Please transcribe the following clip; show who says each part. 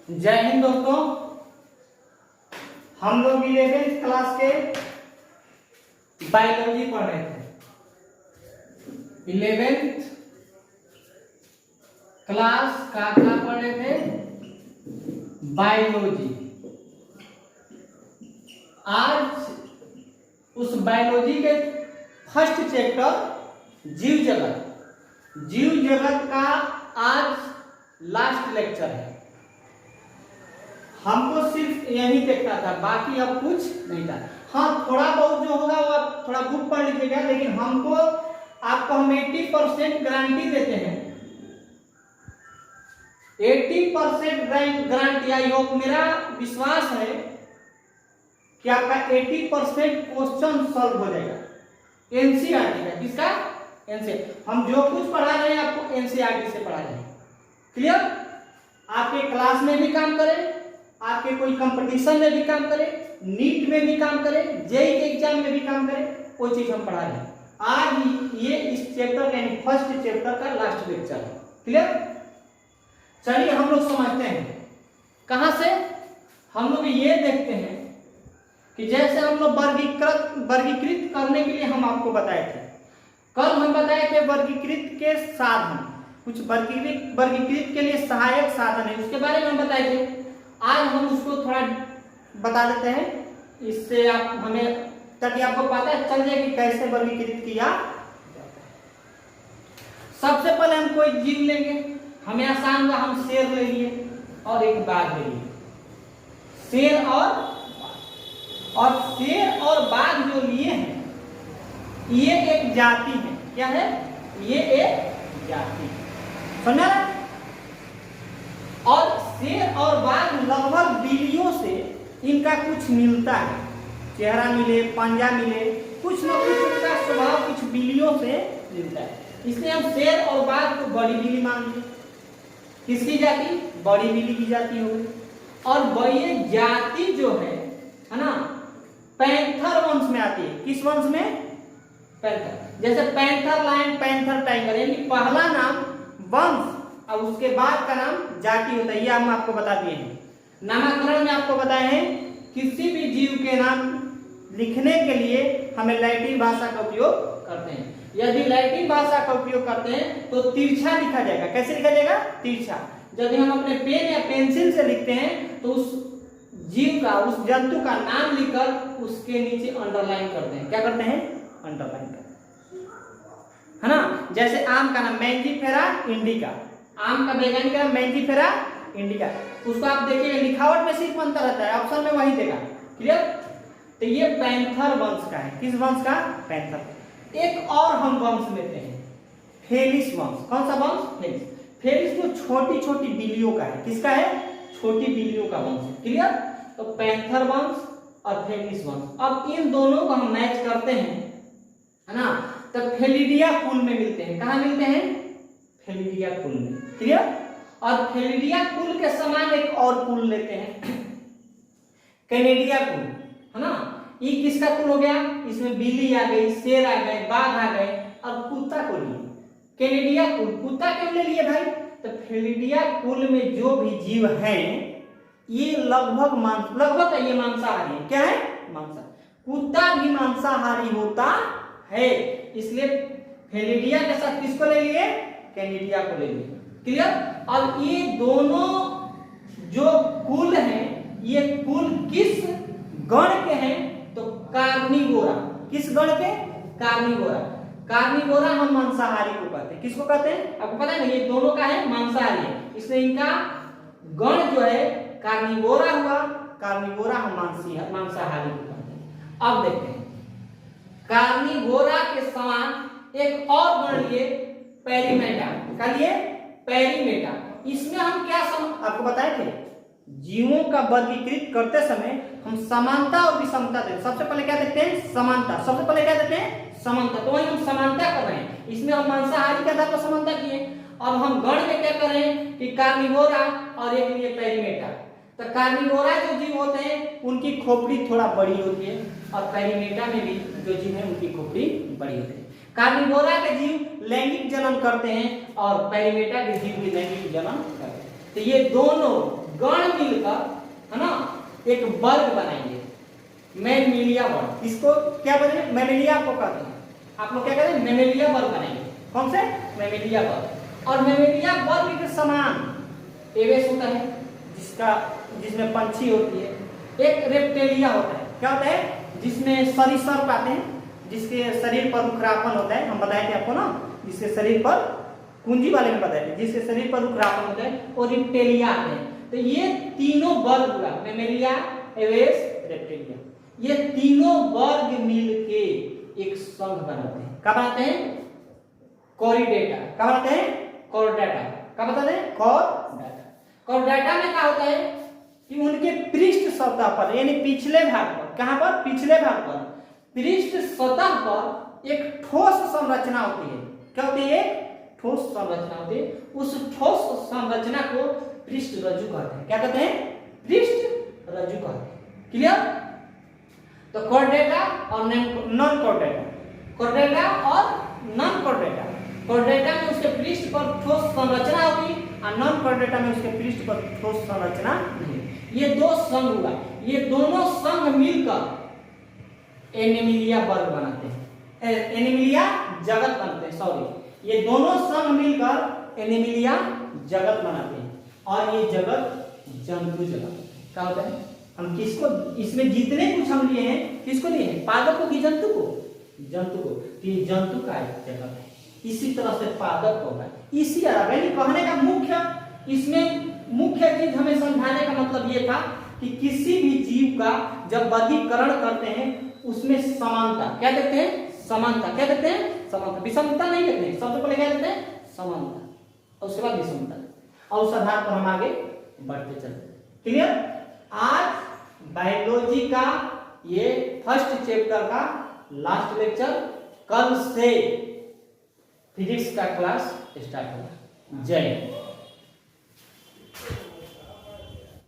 Speaker 1: जय हिंद दोस्तों, हम लोग 11th क्लास के बायोलॉजी पढ़ रहे थे। 11th क्लास का क्या पढ़ रहे थे? बायोलॉजी। आज उस बायोलॉजी के फर्स्ट चैप्टर जीव जगत का आज लास्ट लेक्चर है। हमको सिर्फ यही देखना था, बाकी अब कुछ नहीं था। हाँ, थोड़ा बहुत जो होगा वो आप थोड़ा बुक पढ़ लीजिएगा, लेकिन हमको आपको हम 80% गारंटी देते हैं। 80% गारंटी। आई होप, मेरा विश्वास है कि आपका 80% क्वेश्चन सॉल्व हो जाएगा एनसीईआरटी का। किसका? एनसीईआरटी। हम जो कुछ पढ़ा रहे हैं आपको एनसीईआरटी से पढ़ा रहे हैं। क्लियर? आपके क्लास में भी काम करें, आपके कोई कंपटीशन में भी काम करे, नीट में भी काम करे, जेईई के एग्जाम में भी काम करे, वो चीज हम पढ़ा रहे हैं। आज ये इस चैप्टर यानी फर्स्ट चैप्टर का लास्ट लेक्चर है। क्लियर? चलिए हम लोग समझते हैं। कहां से? हम लोग ये देखते हैं कि जैसे हम लोग वर्गीकृत करने के लिए हम आपको बताए थे। कल हम बताए थे वर्गीकृत के साधन, कुछ वर्गीकृत के लिए सहायक साधन है, उसके बारे में हम बताए थे। आज हम उसको थोड़ा बता देते हैं, इससे आप हमें, ताकि आपको पता चल जाए कि कैसे वर्गीकृत किया जाता है। सबसे पहले हम कोई जीव लेंगे, हमें आसान हुआ, हम शेर ले लिए और एक बाघ ले लिए। शेर और शेर और बाघ जो लिए हैं, ये एक जाति है। क्या है? ये एक जाति है। समझा? और शेर और बाघ लगभग बिलियों से इनका कुछ मिलता है, चेहरा मिले, पंजा मिले, कुछ न कुछ इनका स्वभाव कुछ बिलियों से मिलता है। इसलिए हम शेर और बाघ को बड़ी बिली मान लिए। किसकी जाति? बड़ी बिली की जाति हो गई। और ये जाति जो है ना, पैंथर वंश में आती है। किस वंश में? पैंथर। जैसे पैंथर लायन, पैंथर टाइगर, यानी पहला नाम वंश और उसके बाद का नाम जाति होता है। ये हम आपको बता दिए हैं। नामकरण में आपको बताए हैं, किसी भी जीव के नाम लिखने के लिए हमें लैटिन भाषा का उपयोग करते हैं। यदि लैटिन भाषा का उपयोग करते हैं तो तिरछा लिखा जाएगा। कैसे लिखा जाएगा? तिरछा। यदि हम अपने पेन या पेंसिल से लिखते हैं तो उस जीव का, उस जंतु का नाम लिखकर उसके नीचे अंडरलाइन करते हैं। क्या करते हैं? अंडरलाइन करते हैं, है ना। जैसे आम का नाम मैंजीफेरा इंडिका, आम का वैज्ञानिक नाम मैंजीफेरा इंडिका। उसको आप देखिए, लिखावट में सिर्फ अंतर रहता है, ऑप्शन में वही देगा। क्लियर? तो ये पैंथर वंश का है। किस वंश का? पैंथर। एक और हम वंश लेते हैं, फेलिस वंश। कौन सा वंश? फेलिस। फेलिस तो छोटी छोटी बिल्लियों का है। किसका है? छोटी बिल्लियों का वंश है। क्लियर? तो पैंथर वंश और फेलिस वंश। अब इन दोनों को हम मैच करते हैं, है ना, तो फेलिडिया कुल में मिलते हैं। कहां मिलते हैं? फेलिडिया कुल में। क्लियर? और फेलिडिया कुल के समान एक और कुल लेते हैं, कैनेडिया कुल, है ना। ये किसका कुल हो गया? इसमें बिल्ली आ गई, शेर आ गए, बाघ आ गए और कुत्ता को लिए कैनेडिया कुल। कुत्ता क्यों ले लिए भाई? तो फेलिडिया कुल में जो भी जीव हैं ये लगभग ये मांसाहारी है। क्या है? मांसाहारी। कुत्ता भी मांसाहारी होता है, इसलिए फेलिडिया के साथ किसको ले लिए? कैनेडिया को ले लिए। क्लियर? अब ये दोनों जो कुल हैं, ये कुल किस गण के हैं? तो कार्निवोरा। किस गण के? कार्निवोरा। कार्निवोरा हम मांसाहारी को कहते हैं। किसको कहते हैं? आपको पता है ना, ये दोनों का है मांसाहारी है, इसलिए इनका गण जो है कार्निवोरा हुआ। कार्निवोरा हम मांसाहारी को कहते हैं। अब देखते हैं, कार्निवोरा के समान एक और गण लिए, पेरीमेटा। क्या लिए? पेरीमेटा। इसमें हम क्या आपको बताए थे, जीवों का वर्गीकृत करते समय हम समानता और विषमता देते हैं। सबसे पहले क्या देखते हैं? समानता। सबसे पहले क्या देखते हैं? समानता। तो वही हम समानता कर रहे हैं। इसमें हम मांसाहारी के आधार पर समानता किए। अब हम गण में क्या कर रहे हैं कि कार्निवोरा और एक लिए पेरीमेटा। तो कार्निवोरा जो जीव होते हैं उनकी खोपड़ी थोड़ा बड़ी होती है, और पेरीमेटा में भी जो जीव है उनकी खोपड़ी बड़ी होती है। कार्निवोरा के जीव लैंगिक जनन करते हैं और पेरीमेटा के जीव भी लैंगिक जनन करते हैं। तो ये दोनों गण मिलकर, है ना, एक वर्ग बनाएंगे, मैमिलिया वर्ग। इसको क्या बोलेंगे? मैमिलिया को कहते हैं। आप लोग क्या कहते हैं? मैमिलिया वर्ग बनाएंगे। कौन से? मैमिलिया वर्ग। और मैमिलिया वर्ग के समान एवेस होता है, जिसमें पंछी होती है। एक रेप्टेलिया होता है। क्या होता है? जिसमें सरीसृप आते हैं, जिसके शरीर पर रुखरापन होता है। हम बताए थे आपको ना, जिसके शरीर पर, कुंजी वाले में बताए थे, जिसके शरीर पर रुखरापन होता है, और रेप्टेलिया आते हैं। तो ये तीनों वर्ग हुआ, मैमिलिया, एवेस, रेप्टेलिया, ये तीनों वर्ग मिलके एक संघ बनाते हैं। क्या बनाते हैं? कोरिडेटा। क्या बनाते हैं? कोरडाटा। क्या बताते हैं? कोरडाटा। कोरडाटा में क्या होता है कि उनके पृष्ठ सतह पर, यानी पिछले भाग पर, कहां पर? पिछले भाग पर, पृष्ठ सतह पर एक ठोस संरचना होती है। क्या होती है? ठोस संरचना होती है। उस ठोस संरचना को पृष्ठ रज्जु कहते हैं। क्या कहते हैं? पृष्ठ रज्जु कहते हैं। क्लियर? तो कोरडेटा और नॉन कोरडेटा, कोरडेटा और नॉन कोरडेटा। कोरडेटा में उसके पृष्ठ पर ठोस संरचना होगी और नॉन कोरडेटा में उसके पृष्ठ पर ठोस संरचना नहीं। ये दो संघ हुआ, ये दोनों संघ मिलकर एनिमिलिया वर्ग बनाते हैं, एनिमिलिया जगत बनते हैं। सॉरी, ये दोनों संघ मिलकर एनिमिलिया जगत बनाते हैं। और ये जगत जंतु जगत क्या होता है? हम किसको इसमें जितने कुछ हम लिए हैं, किसको लिए हैं? पादप को कि जंतु को? जंतु को। तो ये जंतु का एक जगत है। इसी तरह से पादप होगा। इसी तरह यानी कहने का मुख्य, इसमें मुख्य चीज हमें समझाने का मतलब ये था कि किसी भी जीव का जब वर्गीकरण करते हैं उसमें समानता, क्या देखते हैं? समानता। क्या देखते हैं? समानता। विषमता नहीं देखते हैं। सबसे पहले क्या देखते हैं? समानता, और उसके बाद विषमता। और उस आधार पर हम आगे बढ़ते चलते। क्लियर? आज बायोलॉजी का ये फर्स्ट चैप्टर का लास्ट लेक्चर, कल से फिजिक्स का क्लास स्टार्ट होगा। जय हिंद।